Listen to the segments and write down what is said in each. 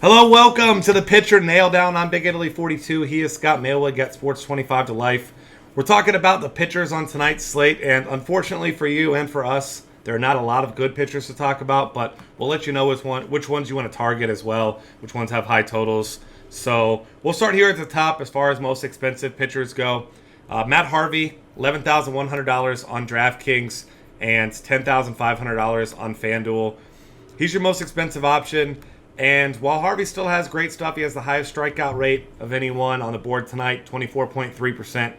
Hello, welcome to the Pitcher Nail Down. I'm Big Italy 42. He is Scott Mailwood, Get Sports 25 to Life. We're talking about the pitchers on tonight's slate, and unfortunately for you and for us, there are not a lot of good pitchers to talk about, but we'll let you know which ones you want to target as well, which ones have high totals. So we'll start here at the top as far as most expensive pitchers go. Matt Harvey, $11,100 on DraftKings and $10,500 on FanDuel. He's your most expensive option. And while Harvey still has great stuff, he has the highest strikeout rate of anyone on the board tonight, 24.3%.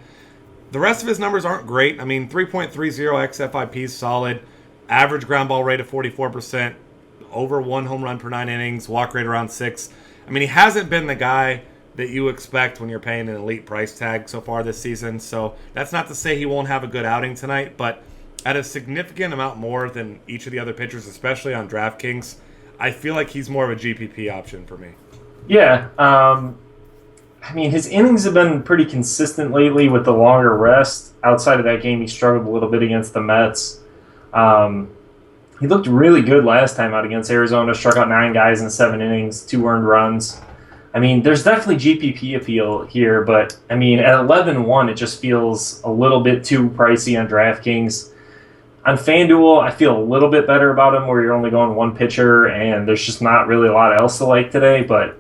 The rest of his numbers aren't great. I mean, 3.30 xFIP is solid. Average ground ball rate of 44%. Over 1 home run per 9 innings. Walk rate around 6. I mean, he hasn't been the guy that you expect when you're paying an elite price tag so far this season. So that's not to say he won't have a good outing tonight, but at a significant amount more than each of the other pitchers, especially on DraftKings, I feel like he's more of a GPP option for me. Yeah. I mean, his innings have been pretty consistent lately with the longer rest. Outside of that game, he struggled a little bit against the Mets. He looked really good last time out against Arizona, struck out 9 guys in 7 innings, 2 earned runs. I mean, there's definitely GPP appeal here, but, I mean, at 11-1, it just feels a little bit too pricey on DraftKings. On FanDuel, I feel a little bit better about him where you're only going one pitcher and there's just not really a lot else to like today, but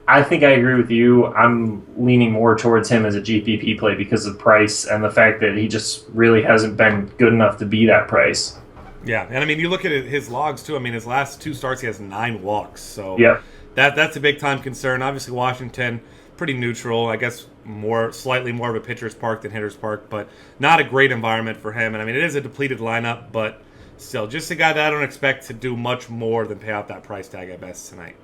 I think I agree with you. I'm leaning more towards him as a GPP play because of price and the fact that he just really hasn't been good enough to be that price. Yeah, and I mean, you look at his logs too. I mean, his last 2 starts, he has 9 walks. So yeah, that's a big time concern. Obviously, Washington, pretty neutral. I guess slightly more of a pitcher's park than hitter's park, but not a great environment for him. And I mean, it is a depleted lineup, but still, just a guy that I don't expect to do much more than pay out that price tag at best tonight.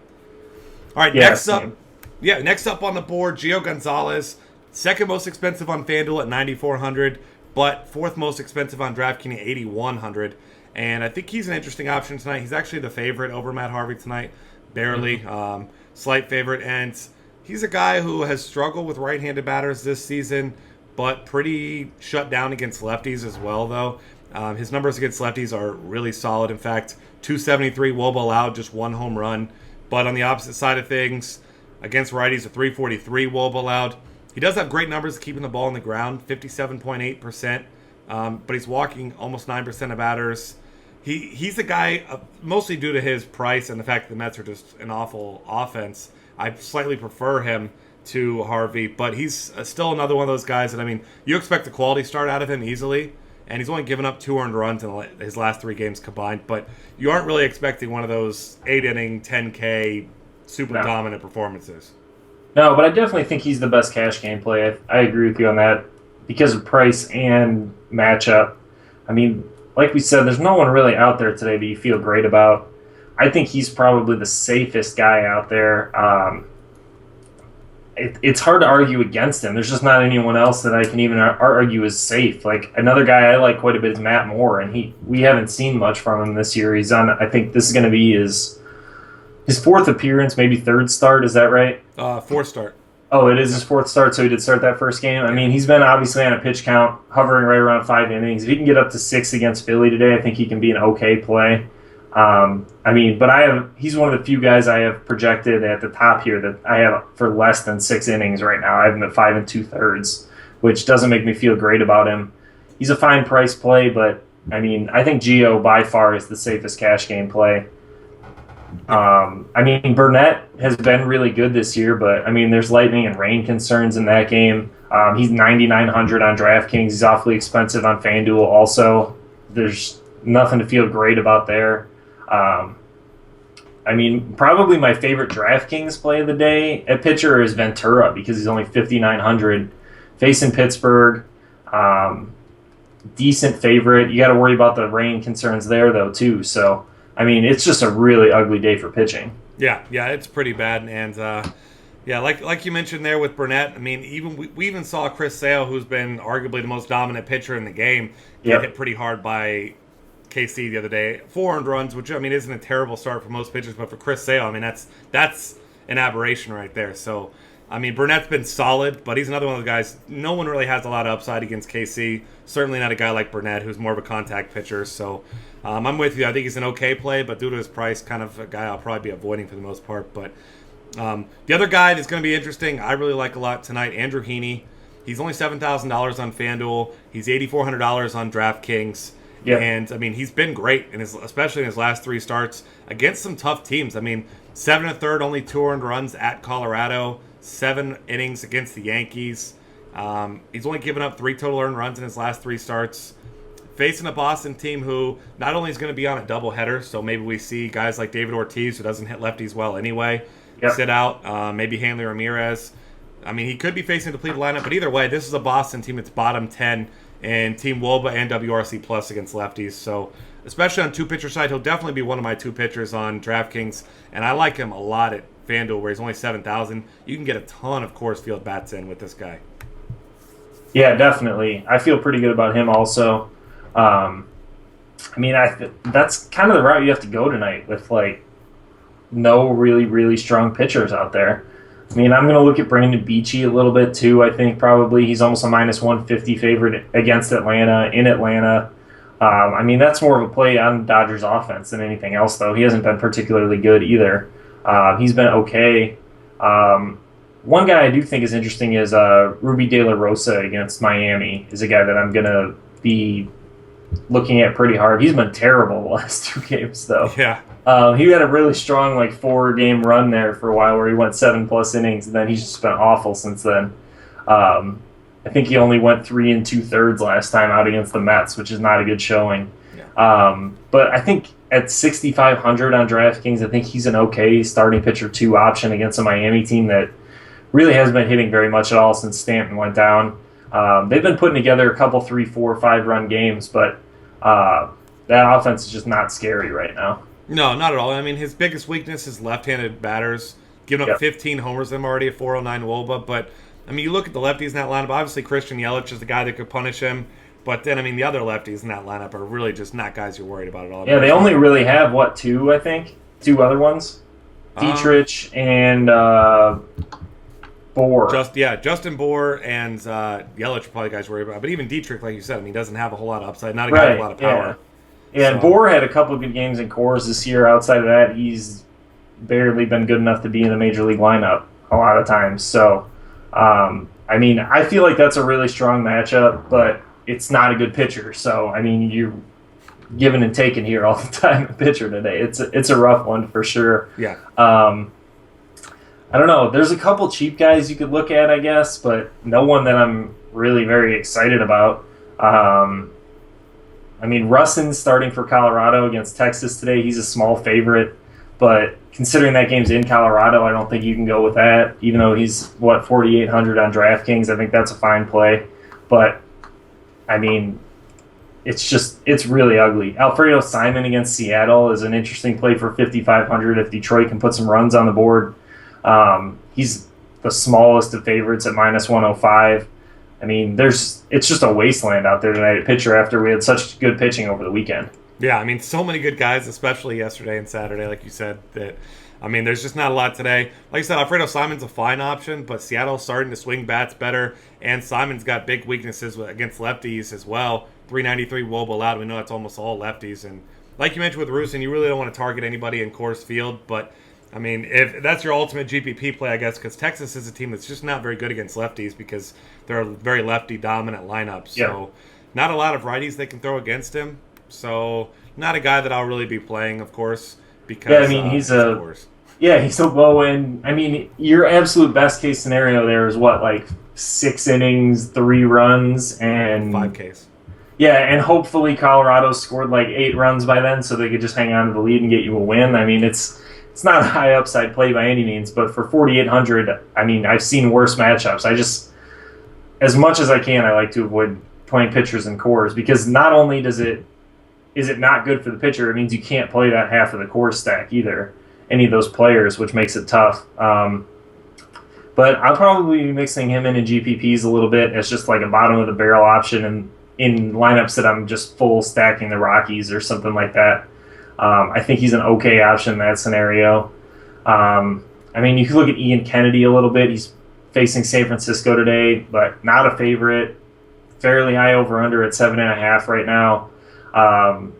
All right, next up on the board, Gio Gonzalez, second most expensive on FanDuel at $9,400, but 4th most expensive on DraftKings at $8,100. And I think he's an interesting option tonight. He's actually the favorite over Matt Harvey tonight, barely, slight favorite. And he's a guy who has struggled with right-handed batters this season, but pretty shut down against lefties as well, though. His numbers against lefties are really solid. In fact, 273 WOBA allowed, just 1 home run. But on the opposite side of things, against righties, a 343 WOBA allowed. He does have great numbers keeping the ball on the ground, 57.8%, but he's walking almost 9% of batters. He's a guy, mostly due to his price and the fact that the Mets are just an awful offense. I slightly prefer him to Harvey, but he's still another one of those guys that, I mean, you expect a quality start out of him easily, and he's only given up 2 earned runs in his last 3 games combined, but you aren't really expecting one of those 8-inning, 10K, super dominant performances. No, but I definitely think he's the best cash game play. I agree with you on that because of price and matchup. I mean, like we said, there's no one really out there today that you feel great about. I think he's probably the safest guy out there. It's hard to argue against him. There's just not anyone else that I can even argue is safe. Like, another guy I like quite a bit is Matt Moore, and we haven't seen much from him this year. He's on. I think this is going to be his 4th appearance, maybe 3rd start. Is that right? 4th start. Oh, it is his 4th start, so he did start that first game. I mean, he's been obviously on a pitch count, hovering right around 5 innings. If he can get up to 6 against Philly today, I think he can be an okay play. I mean, but he's one of the few guys I have projected at the top here that I have for less than 6 innings right now. I have him at 5 2/3, which doesn't make me feel great about him. He's a fine price play, but I mean, I think Gio by far is the safest cash game play. I mean, Burnett has been really good this year, but I mean, there's lightning and rain concerns in that game. He's $9,900 on DraftKings. He's awfully expensive on FanDuel also. There's nothing to feel great about there. I mean, probably my favorite DraftKings play of the day at pitcher is Ventura because he's only $5,900, facing Pittsburgh. Decent favorite. You got to worry about the rain concerns there, though, too. So, I mean, it's just a really ugly day for pitching. Yeah, it's pretty bad. And, like you mentioned there with Burnett, I mean, we even saw Chris Sale, who's been arguably the most dominant pitcher in the game, get hit pretty hard by KC the other day. 4 earned runs, which, I mean, isn't a terrible start for most pitchers, but for Chris Sale, I mean, that's an aberration right there. So, I mean, Burnett's been solid, but he's another one of the guys, no one really has a lot of upside against KC. Certainly not a guy like Burnett, who's more of a contact pitcher. So, I'm with you. I think he's an okay play, but due to his price, kind of a guy I'll probably be avoiding for the most part. But The other guy that's going to be interesting, I really like a lot tonight, Andrew Heaney. He's only $7,000 on FanDuel. He's $8,400 on DraftKings. Yeah. And, I mean, he's been great, especially in his last 3 starts against some tough teams. I mean, 7 1/3, only 2 earned runs at Colorado, 7 innings against the Yankees. He's only given up 3 total earned runs in his last 3 starts. Facing a Boston team who not only is going to be on a doubleheader, so maybe we see guys like David Ortiz, who doesn't hit lefties well anyway, sit out. Maybe Hanley Ramirez. I mean, he could be facing a depleted lineup, but either way, this is a Boston team that's bottom 10 in Team WOBA and WRC Plus against lefties. So, especially on 2-pitcher side, he'll definitely be one of my 2 pitchers on DraftKings, and I like him a lot at FanDuel, where he's only $7,000. You can get a ton of Coors Field bats in with this guy. Yeah, definitely. I feel pretty good about him also. I mean, that's kind of the route you have to go tonight with, like, no really, really strong pitchers out there. I mean, I'm going to look at Brandon Beachy a little bit, too, I think, probably. He's almost a -150 favorite against Atlanta, in Atlanta. I mean, that's more of a play on Dodgers offense than anything else, though. He hasn't been particularly good either. He's been okay. One guy I do think is interesting is Ruby De La Rosa against Miami is a guy that I'm going to be looking at pretty hard. He's been terrible the last 2 games, though. Yeah. He had a really strong 4-game run there for a while where he went 7+ innings, and then he's just been awful since then. I think he only went 3 2/3 last time out against the Mets, which is not a good showing. Yeah. But I think at 6,500 on DraftKings, I think he's an okay starting pitcher 2 option against a Miami team that really hasn't been hitting very much at all since Stanton went down. They've been putting together a couple 3, 4, 5-run games, but that offense is just not scary right now. No, not at all. I mean, his biggest weakness is left-handed batters, giving up 15 homers to him already at 409 WOBA. But, I mean, you look at the lefties in that lineup, obviously Christian Yelich is the guy that could punish him. But then, I mean, the other lefties in that lineup are really just not guys you're worried about at all. Yeah, they only really have, 2, I think? 2 other ones? Dietrich and Bohr. Justin Bohr and Yelich are probably guys you're worried about. But even Dietrich, like you said, I mean, he doesn't have a whole lot of upside. Not a guy with a lot of power. Yeah, and Bohr had a couple of good games in Coors this year. Outside of that, he's barely been good enough to be in a major league lineup a lot of times. So, I mean, I feel like that's a really strong matchup, but it's not a good pitcher. So, I mean, you're giving and taking here all the time a pitcher today. It's a rough one for sure. Yeah. I don't know. There's a couple cheap guys you could look at, I guess, but no one that I'm really very excited about. I mean, Russon's starting for Colorado against Texas today. He's a small favorite, but considering that game's in Colorado, I don't think you can go with that. Even though he's, 4,800 on DraftKings, I think that's a fine play. But, I mean, it's really ugly. Alfredo Simon against Seattle is an interesting play for 5,500 if Detroit can put some runs on the board. He's the smallest of favorites at -105. I mean, it's just a wasteland out there tonight at pitcher after we had such good pitching over the weekend. Yeah, I mean, so many good guys, especially yesterday and Saturday, like you said. That I mean, there's just not a lot today. Like you said, Alfredo Simon's a fine option, but Seattle's starting to swing bats better, and Simon's got big weaknesses against lefties as well. 393 WOBA allowed. We know that's almost all lefties. And like you mentioned with Rusin, you really don't want to target anybody in Coors Field, but I mean, if that's your ultimate GPP play, I guess, because Texas is a team that's just not very good against lefties because they're a very lefty-dominant lineup. So not a lot of righties they can throw against him. So not a guy that I'll really be playing, of course, because he's a low-end. I mean, your absolute best-case scenario there is 6 innings, 3 runs, and 5 Ks. Yeah, and hopefully Colorado scored 8 runs by then so they could just hang on to the lead and get you a win. I mean, it's not a high upside play by any means, but for 4,800, I mean, I've seen worse matchups. As much as I can, I like to avoid playing pitchers in Coors because not only is it not good for the pitcher, it means you can't play that half of the Coors stack either, any of those players, which makes it tough. But I'll probably be mixing him in GPPs a little bit as just a bottom of the barrel option and in lineups that I'm just full stacking the Rockies or something like that. I think he's an okay option in that scenario. I mean, you could look at Ian Kennedy a little bit. He's facing San Francisco today, but not a favorite. Fairly high over-under at 7.5 right now.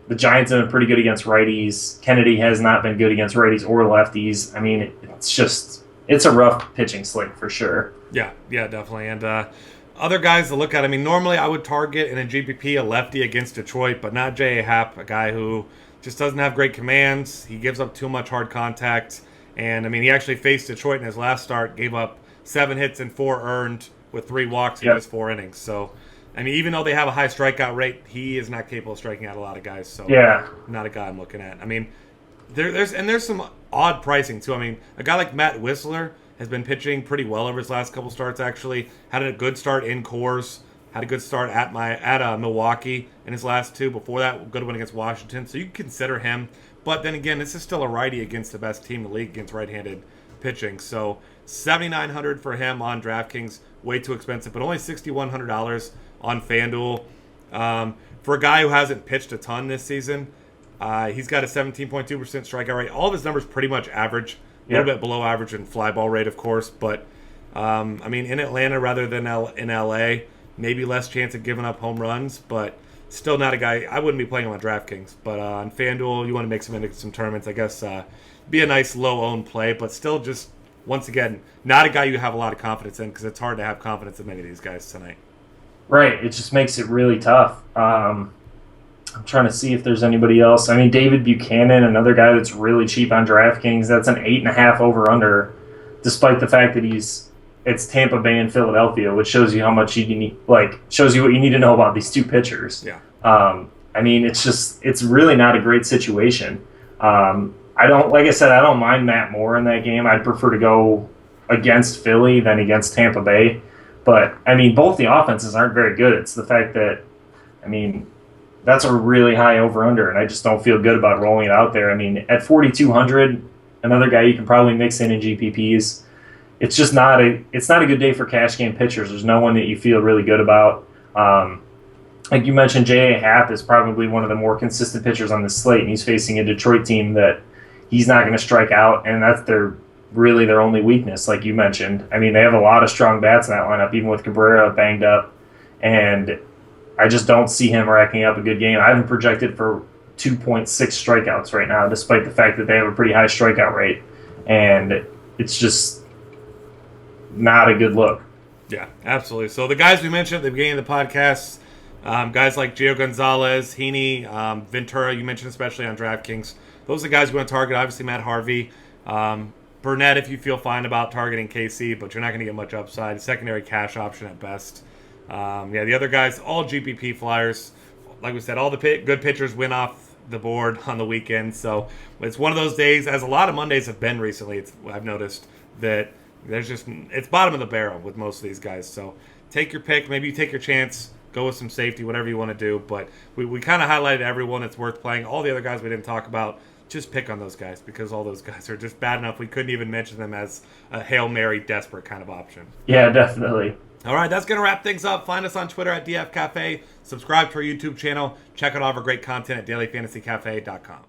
The Giants have been pretty good against righties. Kennedy has not been good against righties or lefties. I mean, it's just it's a rough pitching slate for sure. Yeah, definitely. And other guys to look at, I mean, normally I would target in a GPP a lefty against Detroit, but not J.A. Happ, a guy who just doesn't have great commands. He gives up too much hard contact. And, I mean, he actually faced Detroit in his last start, gave up 7 hits and 4 earned with 3 walks in just 4 innings. So, I mean, even though they have a high strikeout rate, he is not capable of striking out a lot of guys. So, not a guy I'm looking at. I mean, there's some odd pricing, too. I mean, a guy like Matt Whistler has been pitching pretty well over his last couple starts, actually. Had a good start in Coors. Had a good start at Milwaukee in his last 2. Before that, good one against Washington. So you can consider him. But then again, this is still a righty against the best team in the league against right-handed pitching. So $7,900 for him on DraftKings, way too expensive. But only $6,100 on FanDuel. For a guy who hasn't pitched a ton this season, he's got a 17.2% strikeout rate. All of his numbers pretty much average. A little bit below average in fly ball rate, of course. But, I mean, in Atlanta rather than in L.A., maybe less chance of giving up home runs. But still not a guy. I wouldn't be playing him on DraftKings. But on FanDuel, you want to mix him into some tournaments, I guess. Be a nice low-owned play. But still just, once again, not a guy you have a lot of confidence in because it's hard to have confidence in many of these guys tonight. Right. It just makes it really tough. I'm trying to see if there's anybody else. I mean, David Buchanan, another guy that's really cheap on DraftKings. That's an 8.5 over/under, despite the fact that it's Tampa Bay and Philadelphia, which shows you how much you need. Shows you what you need to know about these two pitchers. Yeah. I mean, it's really not a great situation. I don't mind Matt Moore in that game. I'd prefer to go against Philly than against Tampa Bay. But I mean, both the offenses aren't very good. It's the fact that, I mean, that's a really high over/under, and I just don't feel good about rolling it out there. I mean, at 4,200, another guy you can probably mix in GPPs. It's just not a good day for cash game pitchers. There's no one that you feel really good about. Like you mentioned, J.A. Happ is probably one of the more consistent pitchers on this slate, and he's facing a Detroit team that he's not going to strike out, and that's really their only weakness, like you mentioned. I mean, they have a lot of strong bats in that lineup, even with Cabrera banged up, and I just don't see him racking up a good game. I haven't projected for 2.6 strikeouts right now, despite the fact that they have a pretty high strikeout rate, and it's just not a good look. Yeah, absolutely. So the guys we mentioned at the beginning of the podcast, guys like Gio Gonzalez, Heaney, Ventura, you mentioned especially on DraftKings. Those are the guys we want to target. Obviously, Matt Harvey. Burnett, if you feel fine about targeting KC, but you're not going to get much upside. Secondary cash option at best. The other guys, all GPP flyers. Like we said, all the good pitchers win off the board on the weekend. So it's one of those days, as a lot of Mondays have been recently, I've noticed that it's bottom of the barrel with most of these guys. So take your pick. Maybe you take your chance. Go with some safety, whatever you want to do. But we kind of highlighted everyone that's worth playing. All the other guys we didn't talk about, just pick on those guys because all those guys are just bad enough. We couldn't even mention them as a Hail Mary desperate kind of option. Yeah, definitely. All right, that's going to wrap things up. Find us on Twitter at DF Cafe. Subscribe to our YouTube channel. Check out all of our great content at dailyfantasycafe.com.